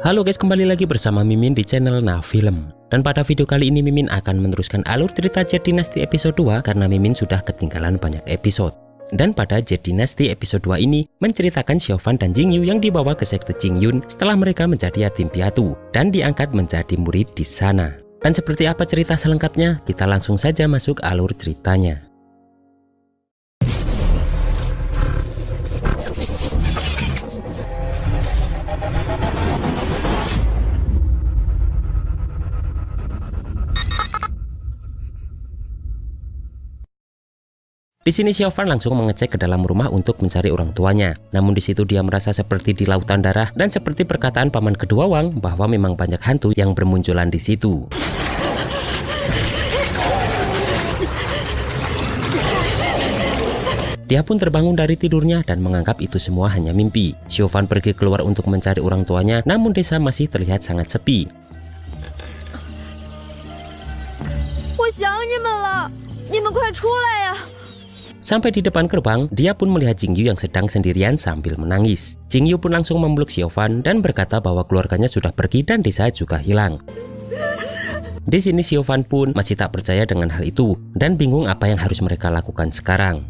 Halo guys, kembali lagi bersama Mimin di channel Nah Film. Dan pada video kali ini Mimin akan meneruskan alur cerita Jet Dynasty episode 2 karena Mimin sudah ketinggalan banyak episode. Dan pada Jet Dynasty episode 2 ini menceritakan Xiaofan dan Jingyu yang dibawa ke sekte Qingyun setelah mereka menjadi yatim piatu dan diangkat menjadi murid di sana. Dan seperti apa cerita selengkapnya? Kita langsung saja masuk alur ceritanya. Di sini Xiaofan langsung mengecek ke dalam rumah untuk mencari orang tuanya. Namun di situ dia merasa seperti di lautan darah dan seperti perkataan paman kedua Wang bahwa memang banyak hantu yang bermunculan di situ. Dia pun terbangun dari tidurnya dan menganggap itu semua hanya mimpi. Xiaofan pergi keluar untuk mencari orang tuanya, namun desa masih terlihat sangat sepi. Sampai di depan gerbang, dia pun melihat Jingyu yang sedang sendirian sambil menangis. Jingyu pun langsung memeluk Xiaofan dan berkata bahwa keluarganya sudah pergi dan desa juga hilang. Di sini Xiaofan pun masih tak percaya dengan hal itu dan bingung apa yang harus mereka lakukan sekarang.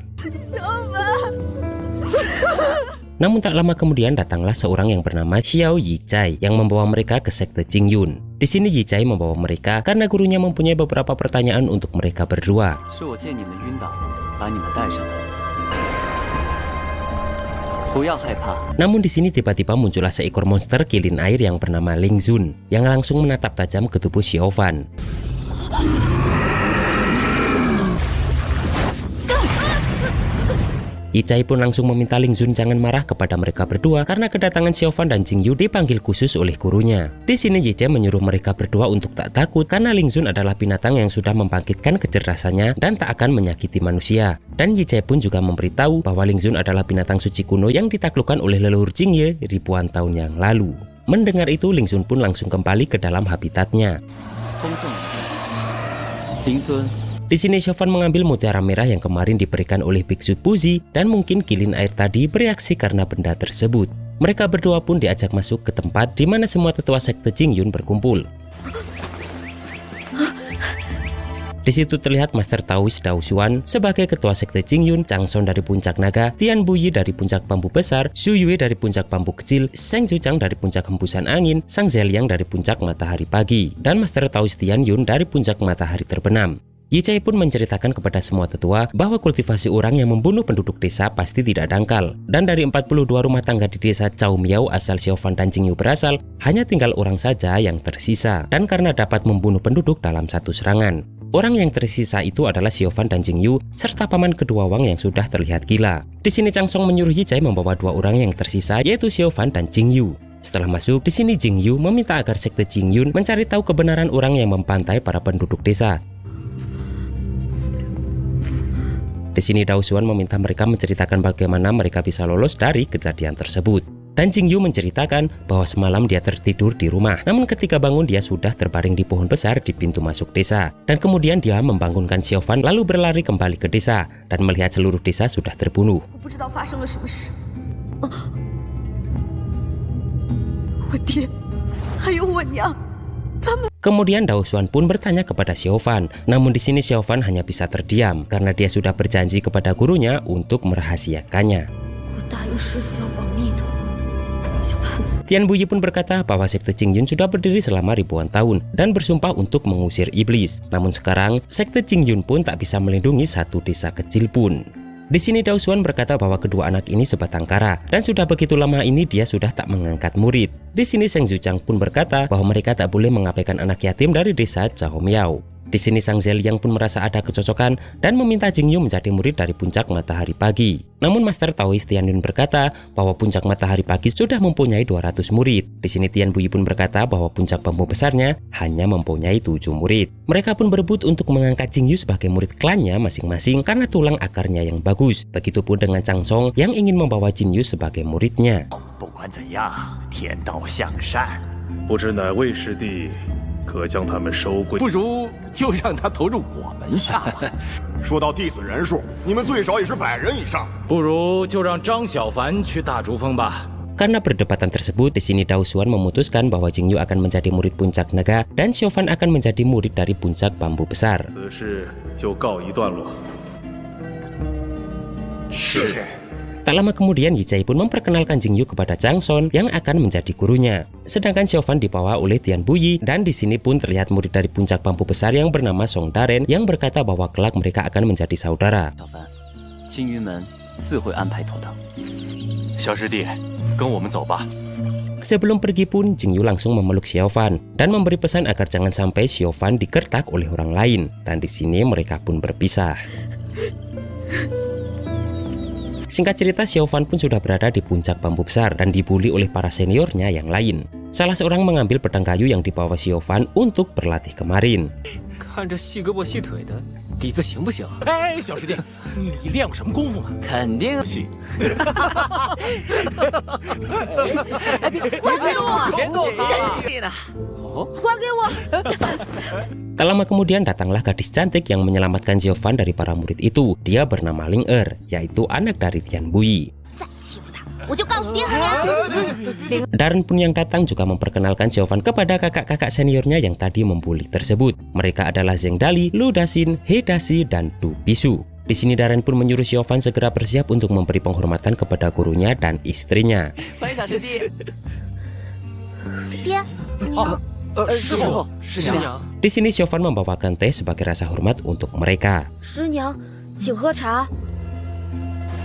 Namun tak lama kemudian datanglah seorang yang bernama Xiao Yicai yang membawa mereka ke sekte Qingyun. Di sini Yicai membawa mereka karena gurunya mempunyai beberapa pertanyaan untuk mereka berdua. Namun di sini tiba-tiba muncullah seekor monster kilin air yang bernama Ling Zun yang langsung menatap tajam ke tubuh Xiaofan. Yicai pun langsung meminta Ling Zun jangan marah kepada mereka berdua karena kedatangan Xiaofan dan Jingyu dipanggil khusus oleh gurunya. Di sini Yicai menyuruh mereka berdua untuk tak takut karena Ling Zun adalah binatang yang sudah membangkitkan kecerdasannya dan tak akan menyakiti manusia. Dan Yicai pun juga memberitahu bahwa Ling Zun adalah binatang suci kuno yang ditaklukkan oleh leluhur Jingye ribuan tahun yang lalu. Mendengar itu, Ling Zun pun langsung kembali ke dalam habitatnya. Di sini Xiaofan mengambil mutiara merah yang kemarin diberikan oleh Biksu Puzi dan mungkin kilin air tadi bereaksi karena benda tersebut. Mereka berdua pun diajak masuk ke tempat di mana semua tetua sekte Qingyun berkumpul. Di situ terlihat Master Taois Dao Xuan sebagai ketua sekte Qingyun, Chang Son dari puncak naga, Tian Buyi dari puncak bambu besar, Xu Yue dari puncak bambu kecil, Sheng Zuchang dari puncak hembusan angin, Sang Zeliang dari puncak matahari pagi, dan Master Taois Tian Yun dari puncak matahari terbenam. Yicai pun menceritakan kepada semua tetua bahwa kultivasi orang yang membunuh penduduk desa pasti tidak dangkal. Dan dari 42 rumah tangga di desa Cao Miao asal Xiaofan dan Jingyu berasal, hanya tinggal orang saja yang tersisa. Dan karena dapat membunuh penduduk dalam satu serangan. Orang yang tersisa itu adalah Xiaofan dan Jingyu serta paman kedua Wang yang sudah terlihat gila. Di sini Chang Song menyuruh Yicai membawa dua orang yang tersisa yaitu Xiaofan dan Jingyu. Setelah masuk, di sini Jingyu meminta agar sekte Qingyun mencari tahu kebenaran orang yang membantai para penduduk desa. Di sini Dao Xuan meminta mereka menceritakan bagaimana mereka bisa lolos dari kejadian tersebut. Dan Jingyu menceritakan bahwa semalam dia tertidur di rumah. Namun ketika bangun dia sudah terbaring di pohon besar di pintu masuk desa. Dan kemudian dia membangunkan Xiaofan lalu berlari kembali ke desa dan melihat seluruh desa sudah terbunuh. Kemudian Dao Xuan pun bertanya kepada Xiaofan, namun di sini Xiaofan hanya bisa terdiam karena dia sudah berjanji kepada gurunya untuk merahasiakannya. Tian Buyi pun berkata bahwa sekte Qingyun sudah berdiri selama ribuan tahun dan bersumpah untuk mengusir iblis. Namun sekarang sekte Qingyun pun tak bisa melindungi satu desa kecil pun. Di sini Dao Xuan berkata bahwa kedua anak ini sebatang kara dan sudah begitu lama ini dia sudah tak mengangkat murid. Di sini Sheng Zuchang pun berkata bahwa mereka tak boleh mengabaikan anak yatim dari desa Cao Miao. Di sini Sang Zeliang pun merasa ada kecocokan dan meminta Jingyu menjadi murid dari puncak matahari pagi. Namun Master Taois Tian Yun berkata bahwa puncak matahari pagi sudah mempunyai 200 murid. Di sini Tian Buyi pun berkata bahwa puncak bambu besarnya hanya mempunyai 7 murid. Mereka pun berebut untuk mengangkat Jingyu sebagai murid klannya masing-masing karena tulang akarnya yang bagus. Begitupun dengan Chang Song yang ingin membawa Jingyu sebagai muridnya.可将他们收归，不如就让他投入我们下。说到弟子人数，你们最少也是100人以上。不如就让张小凡去大竹峰吧。Karena perdebatan tersebut, di sini Dao Xuan memutuskan bahwa Jingyu akan menjadi murid puncak naga dan Xiaofan akan menjadi murid dari puncak bambu besar. 此事就告一段落。是。 Tak lama kemudian Yizai pun memperkenalkan Jingyu kepada Chang Son yang akan menjadi gurunya. Sedangkan Xiaofan dibawa oleh Tian Buyi dan di sini pun terlihat murid dari puncak bambu besar yang bernama Song Daren yang berkata bahwa kelak mereka akan menjadi saudara. 小凡，青云门自会安排妥当。 小师弟，跟我们走吧。 Sebelum pergi pun, Jingyu langsung memeluk Xiaofan dan memberi pesan agar jangan sampai Xiaofan digertak oleh orang lain. Dan di sini mereka pun berpisah. Singkat cerita, Xiaofan pun sudah berada di puncak bambu besar dan dibully oleh para seniornya yang lain. Salah seorang mengambil pedang kayu yang dibawa Xiaofan untuk berlatih kemarin. 看这细胳膊细腿的，底子行不行？哎，小师弟，你练过什么功夫吗？肯定是。还给我，别动啊！ 还给我！ Tak lama kemudian datanglah gadis cantik yang menyelamatkan Xiaofan dari para murid itu. Dia bernama Ling Er, yaitu anak dari Tian Buyi. 再欺负他，我就告诉爹和娘。 Daren pun yang datang juga memperkenalkan Xiaofan kepada kakak-kakak seniornya yang tadi membuli tersebut. Mereka adalah Zheng Dali, Lu Daxin, He Daxi, dan Du Bisu. Di sini Daren pun menyuruh Xiaofan segera bersiap untuk memberi penghormatan kepada gurunya dan istrinya. 欢迎小师弟。爹，娘，师傅，师娘。 Di sini Xiaofan membawakan teh sebagai rasa hormat untuk mereka. 师娘，请喝茶。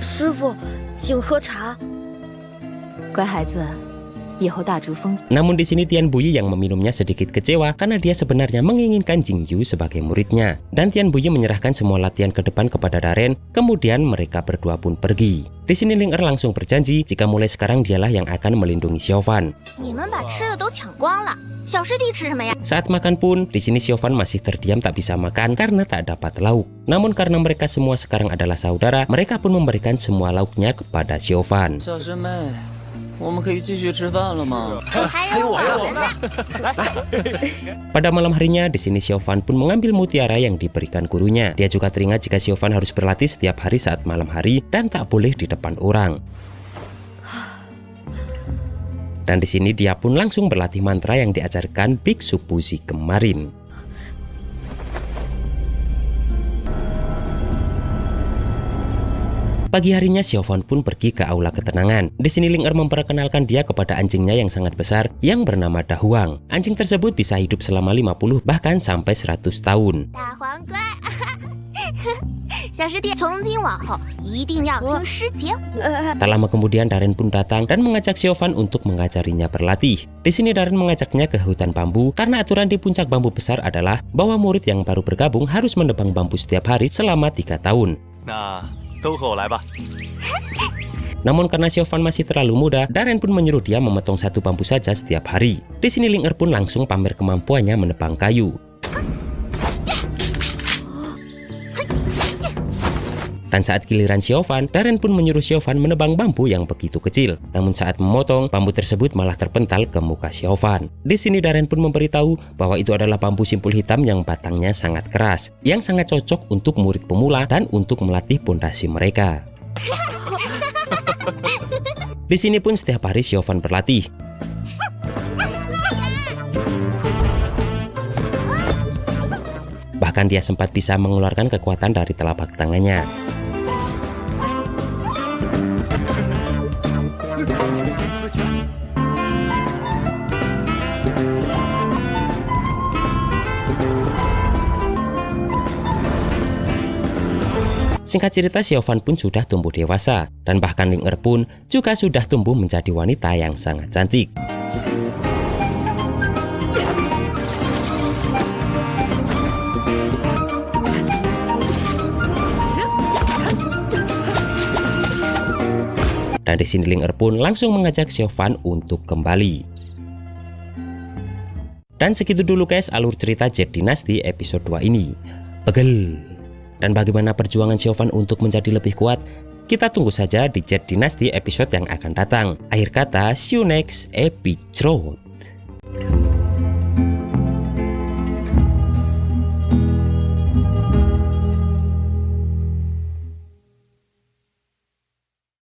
师傅，请喝茶。 乖孩子，以后大烛风。 Namun di sini Tian Buyi yang meminumnya sedikit kecewa karena dia sebenarnya menginginkan Jingyu sebagai muridnya. Dan Tian Buyi menyerahkan semua latihan ke depan kepada Daren, kemudian mereka berdua pun pergi. Di sini Ling Er langsung berjanji jika mulai sekarang dialah yang akan melindungi Xiaofan. 你们把吃的都抢光了，小师弟吃什么呀？ Saat makan pun, di sini Xiaofan masih terdiam tak bisa makan karena tak dapat lauk. Namun karena mereka semua sekarang adalah saudara, mereka pun memberikan semua lauknya kepada Xiaofan. 小师妹，我们可以继续吃饭了吗？还有我呢。 Pada malam harinya, di sini Xiaofan pun mengambil mutiara yang diberikan gurunya. Dia juga teringat jika Xiaofan harus berlatih setiap hari saat malam hari dan tak boleh di depan orang. Dan di sini dia pun langsung berlatih mantra yang diajarkan Biksu Puzi kemarin. Pagi harinya Xiaofan pun pergi ke aula ketenangan. Di sini Ling Er memperkenalkan dia kepada anjingnya yang sangat besar yang bernama Dahuang. Anjing tersebut bisa hidup selama 50 bahkan sampai 100 tahun. 大黄乖，小师弟，从今往后一定要听师姐。 Tak lama kemudian Daren pun datang dan mengajak Xiaofan untuk mengajarinya berlatih. Di sini Daren mengajaknya ke hutan bambu karena aturan di puncak bambu besar adalah bahwa murid yang baru bergabung harus menebang bambu setiap hari selama 3 tahun. 那都和我来吧。 Namun karena Xiaofan masih terlalu muda, Daren pun menyuruh dia memotong satu bambu saja setiap hari. Di sini Ling Er pun langsung pamer kemampuannya menebang kayu. Dan saat giliran Xiaofan, Daren pun menyuruh Xiaofan menebang bambu yang begitu kecil. Namun saat memotong, bambu tersebut malah terpental ke muka Xiaofan. Di sini Daren pun memberitahu bahwa itu adalah bambu simpul hitam yang batangnya sangat keras, yang sangat cocok untuk murid pemula dan untuk melatih pondasi mereka. Di sini pun setiap hari Xiaofan berlatih. Bahkan dia sempat bisa mengeluarkan kekuatan dari telapak tangannya. Singkat cerita, Xiaofan pun sudah tumbuh dewasa, dan bahkan Ling Er pun juga sudah tumbuh menjadi wanita yang sangat cantik. Dan di sini Ling Er pun langsung mengajak Xiaofan untuk kembali. Dan segitu dulu guys alur cerita Jet Dynasty episode 2 ini. Pegel. Dan bagaimana perjuangan Xiaofan untuk menjadi lebih kuat? Kita tunggu saja di Jet Dynasty episode yang akan datang. Akhir kata, see you next episode.